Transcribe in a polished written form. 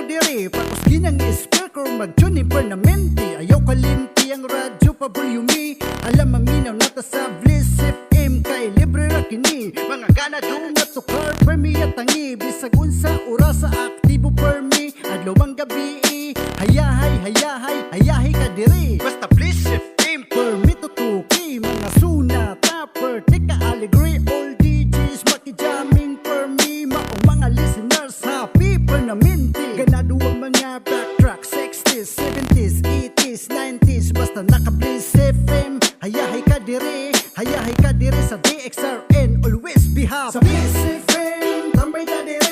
diri Pakos ginang speaker mag-tune permanente. Ayaw kalimti ang radyo pa volume. Alam maminaw nata sa BLEZZ FM kay libre ra kini. Mga gana dungat sukar permi at tangi. Bisag unsa oras sa aktibo permi. Adlaw ang gabi hayahay ka diri. Basta BLEZZ FM permi tutuki. Mga suna tapper tika alegre. All DJs makijaming permi. Maong mga listeners happy permanente. Ganado ang mga backtrack 60s, 70s, 80s, 90s. Basta naka BLEZZ FM. Hayahay ka diri sa DXRM. Always be happy. Sa BLEZZ FM tambay ka diri.